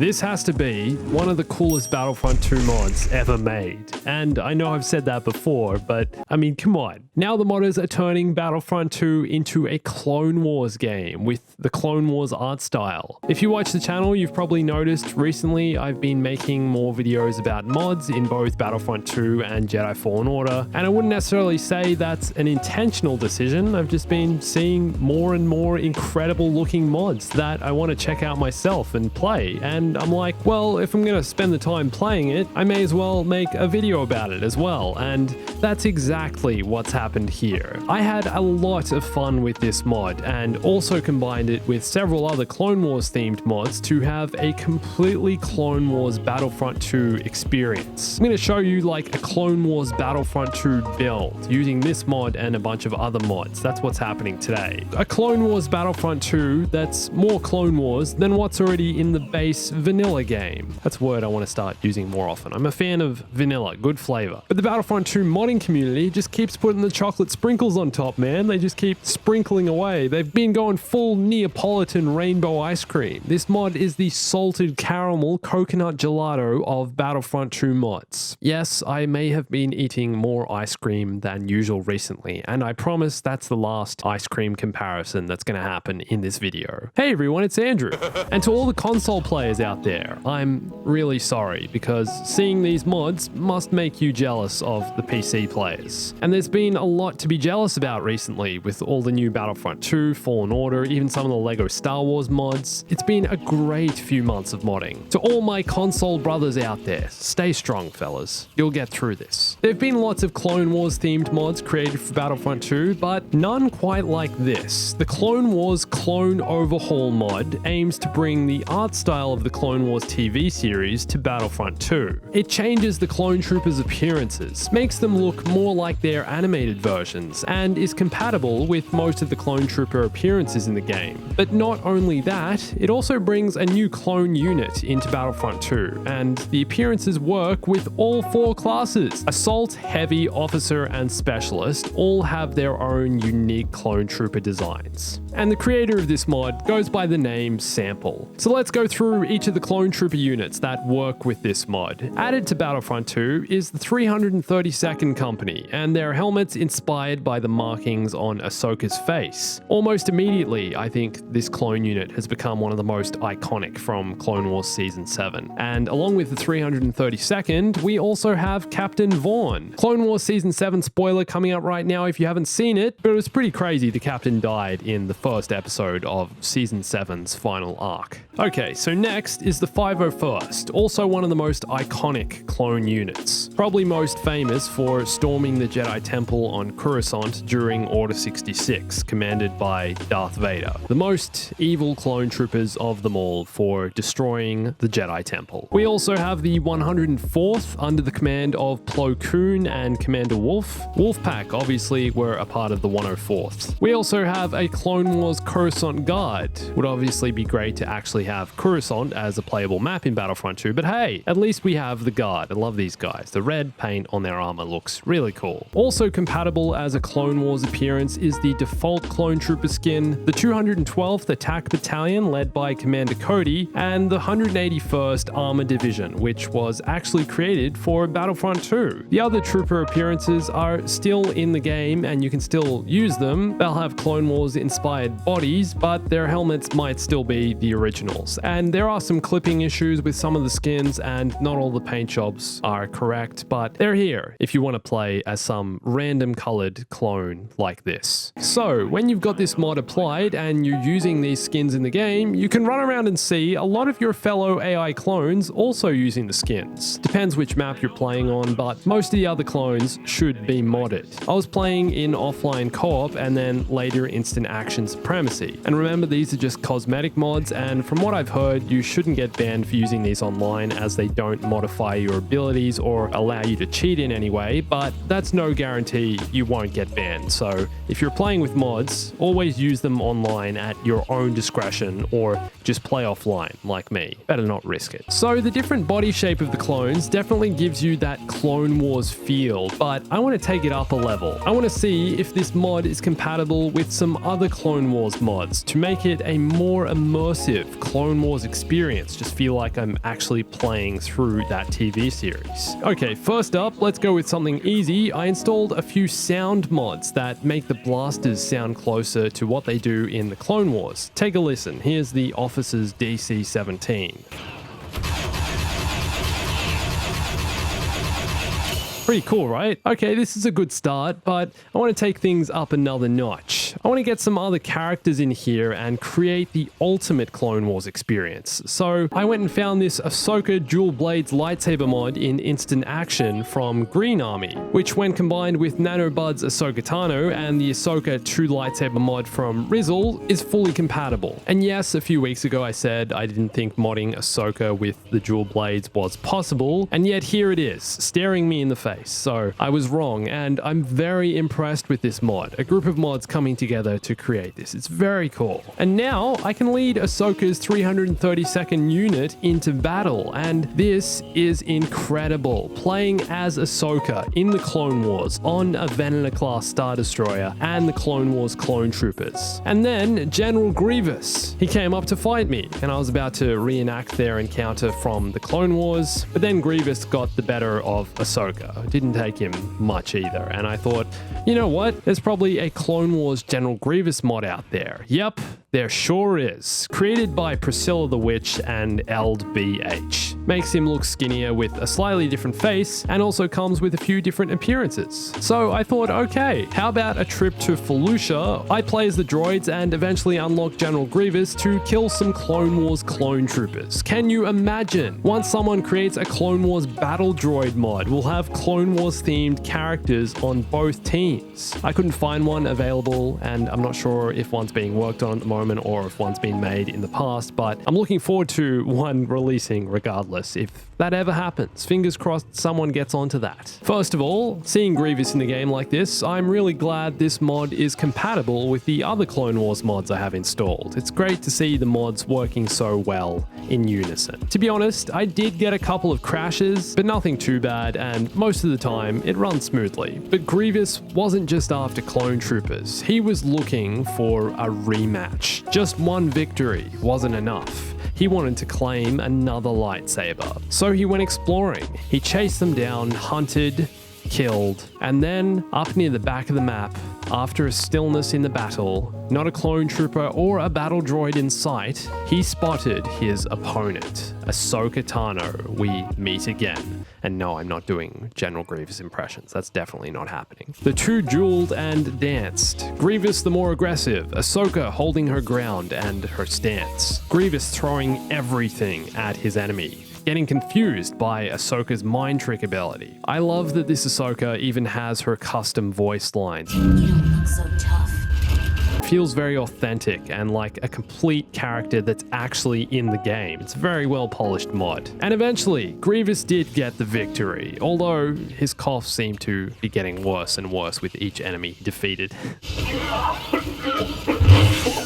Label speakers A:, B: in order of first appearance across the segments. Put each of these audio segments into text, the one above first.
A: This has to be one of the coolest Battlefront 2 mods ever made. And I know I've said that before, but I mean, come on. Now the modders are turning Battlefront 2 into a Clone Wars game with the Clone Wars art style. If you watch the channel, you've probably noticed recently I've been making more videos about mods in both Battlefront 2 and Jedi Fallen Order. And I wouldn't necessarily say that's an intentional decision. I've just been seeing more and more incredible looking mods that I want to check out myself and play. And I'm like, well, if I'm going to spend the time playing it, I may as well make a video about it as well. And that's exactly what's happened here. I had a lot of fun with this mod and also combined it with several other Clone Wars themed mods to have a completely Clone Wars Battlefront 2 experience. I'm going to show you like a Clone Wars Battlefront 2 build using this mod and a bunch of other mods. That's what's happening today. A Clone Wars Battlefront 2 that's more Clone Wars than what's already in the base vanilla game. That's a word I want to start using more often. I'm a fan of vanilla, good flavor. But the Battlefront 2 modding community just keeps putting the chocolate sprinkles on top, man. They just keep sprinkling away. They've been going full Neapolitan rainbow ice cream. This mod is the salted caramel coconut gelato of Battlefront 2 mods. Yes, I may have been eating more ice cream than usual recently, and I promise that's the last ice cream comparison that's going to happen in this video. Hey everyone, it's Andrew. And to all the console players out there, I'm really sorry because seeing these mods must make you jealous of the PC players. And there's been a lot to be jealous about recently with all the new Battlefront 2, Fallen Order, even some of the LEGO Star Wars mods. It's been a great few months of modding. To all my console brothers out there, stay strong, fellas. You'll get through this. There have been lots of Clone Wars themed mods created for Battlefront 2, but none quite like this. The Clone Wars Clone Overhaul mod aims to bring the art style of the Clone Wars TV series to Battlefront 2. It changes the clone troopers' appearances, makes them look more like their animated versions, and is compatible with most of the clone trooper appearances in the game. But not only that, it also brings a new clone unit into Battlefront 2, and the appearances work with all four classes. Assault, Heavy, Officer, and Specialist all have their own unique clone trooper designs. And the creator of this mod goes by the name Sample. So let's go through each of the clone trooper units that work with this mod. Added to Battlefront 2 is the 332nd Company, and their helmets inspired by the markings on Ahsoka's face. Almost immediately, I think this clone unit has become one of the most iconic from Clone Wars Season 7. And along with the 332nd, we also have Captain Vaughn. Clone Wars Season 7 spoiler coming up right now if you haven't seen it, but it was pretty crazy the captain died in the first episode of Season 7's final arc. Okay, so next is the 501st, also one of the most iconic clone units. Probably most famous for storming the Jedi Temple on Coruscant during Order 66, commanded by Darth Vader. The most evil clone troopers of them all for destroying the Jedi Temple. We also have the 104th under the command of Plo Koon and Commander Wolf. Wolfpack obviously were a part of the 104th. We also have a Clone Wars Coruscant Guard. Would obviously be great to actually have Coruscant as a playable map in Battlefront 2, but hey, at least we have the Guard. I love these guys. The red paint on their armor looks really cool. Also compatible as a Clone Wars appearance is the default clone trooper skin, the 212th Attack Battalion led by Commander Cody, and the 181st Armor Division, which was actually created for Battlefront 2. The other trooper appearances are still in the game and you can still use them. They'll have Clone Wars inspired bodies, but their helmets might still be the originals. And there are some clipping issues with some of the skins and not all the paint jobs are correct, but they're here if you want to play as some random colored clone like this. So when you've got this mod applied and you're using these skins in the game, you can run around and see a lot of your fellow AI clones also using the skins. Depends which map you're playing on, but most of the other clones should be modded. I was playing in offline co-op and then later instant action supremacy. And remember, these are just cosmetic mods, and from what I've heard, you shouldn't get banned for using these online as they don't modify your abilities or allow you to cheat in any way, but that's no guarantee you won't get banned. So if you're playing with mods, always use them online at your own discretion or just play offline like me. Better not risk it. So the different body shape of the clones definitely gives you that Clone Wars feel, but I want to take it up a level. I want to see if this mod is compatible with some other Clone Wars mods to make it a more immersive Clone Wars experience experience, just feel like I'm actually playing through that TV series. Okay, first up, let's go with something easy. I installed a few sound mods that make the blasters sound closer to what they do in the Clone Wars. Take a listen. Here's the Officer's DC-17. Pretty cool, right? Okay, this is a good start, but I want to take things up another notch. I want to get some other characters in here and create the ultimate Clone Wars experience. So I went and found this Ahsoka Dual Blades lightsaber mod in Instant Action from Green Army, which when combined with Nanobud's Ahsoka Tano and the Ahsoka 2 lightsaber mod from Rizzle is fully compatible. And yes, a few weeks ago I said I didn't think modding Ahsoka with the dual blades was possible, and yet here it is, staring me in the face. So I was wrong, and I'm very impressed with this mod. A group of mods coming together to create this. It's very cool. And now I can lead Ahsoka's 332nd unit into battle, and this is incredible. Playing as Ahsoka in the Clone Wars on a Venator-class Star Destroyer and the Clone Wars clone troopers. And then General Grievous. He came up to fight me, and I was about to reenact their encounter from the Clone Wars, but then Grievous got the better of Ahsoka. Didn't take him much either, and I thought, you know what? There's probably a Clone Wars General Grievous mod out there. Yep, there sure is. Created by Priscilla the Witch and LBH. Makes him look skinnier with a slightly different face, and also comes with a few different appearances. So I thought, okay, how about a trip to Felucia? I play as the droids and eventually unlock General Grievous to kill some Clone Wars clone troopers. Can you imagine? Once someone creates a Clone Wars battle droid mod, we'll have Clone Wars themed characters on both teams. I couldn't find one available, and I'm not sure if one's being worked on at the moment or if one's been made in the past, but I'm looking forward to one releasing regardless, if that ever happens. Fingers crossed someone gets onto that. First of all, seeing Grievous in the game like this, I'm really glad this mod is compatible with the other Clone Wars mods I have installed. It's great to see the mods working so well in unison. To be honest, I did get a couple of crashes, but nothing too bad, and most of the time it runs smoothly. But Grievous wasn't just after clone troopers, he was looking for a rematch. Just one victory wasn't enough. He wanted to claim another lightsaber. So he went exploring. He chased them down, hunted, killed, and then up near the back of the map, after a stillness in the battle, not a clone trooper or a battle droid in sight, he spotted his opponent, Ahsoka Tano. We meet again. And no, I'm not doing General Grievous impressions. That's definitely not happening. The two dueled and danced. Grievous the more aggressive, Ahsoka holding her ground and her stance. Grievous throwing everything at his enemy, getting confused by Ahsoka's mind trick ability. I love that this Ahsoka even has her custom voice lines.
B: You don't look so tough.
A: Feels very authentic and like a complete character that's actually in the game. It's a very well polished mod. And eventually, Grievous did get the victory, although his cough seemed to be getting worse and worse with each enemy defeated.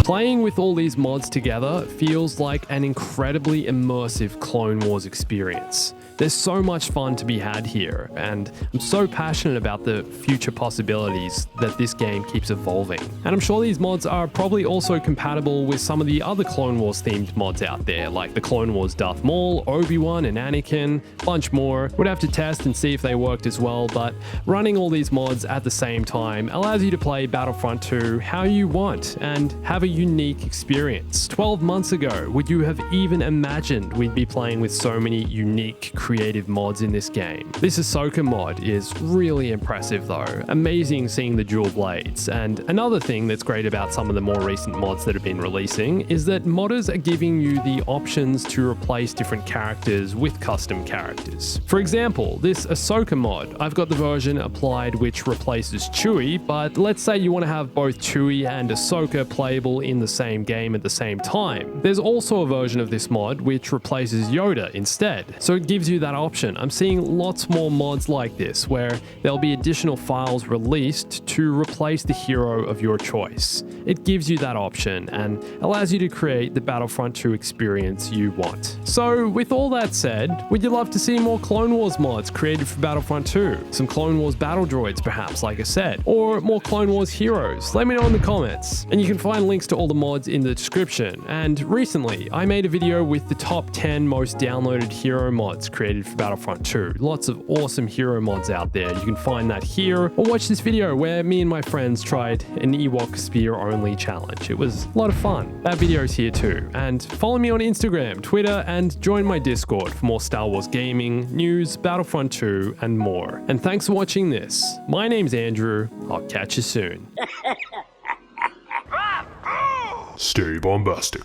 A: Playing with all these mods together feels like an incredibly immersive Clone Wars experience. There's so much fun to be had here, and I'm so passionate about the future possibilities that this game keeps evolving. And I'm sure these mods are probably also compatible with some of the other Clone Wars themed mods out there, like the Clone Wars Darth Maul, Obi-Wan, and Anakin, a bunch more. Would have to test and see if they worked as well, but running all these mods at the same time allows you to play Battlefront 2 how you want and have a unique experience. 12 months ago, would you have even imagined we'd be playing with so many unique, creative mods in this game? This Ahsoka mod is really impressive though. Amazing seeing the dual blades. And another thing that's great about some of the more recent mods that have been releasing is that modders are giving you the options to replace different characters with custom characters. For example, this Ahsoka mod, I've got the version applied which replaces Chewie, but let's say you want to have both Chewie and Ahsoka playable in the same game at the same time. There's also a version of this mod which replaces Yoda instead, so it gives you that option. I'm seeing lots more mods like this where there'll be additional files released to replace the hero of your choice. It gives you that option and allows you to create the Battlefront 2 experience you want. So with all that said, would you love to see more Clone Wars mods created for Battlefront 2? Some Clone Wars battle droids perhaps, like I said, or more Clone Wars heroes? Let me know in the comments. And you can find links to to all the mods in the description. And recently, I made a video with the top 10 most downloaded hero mods created for Battlefront 2. Lots of awesome hero mods out there. You can find that here, or watch this video where me and my friends tried an Ewok spear only challenge. It was a lot of fun. That video's here too. And follow me on Instagram, Twitter, and join my Discord for more Star Wars gaming, news, Battlefront 2, and more. And thanks for watching this. My name's Andrew. I'll catch you soon.
B: Stay bombastic.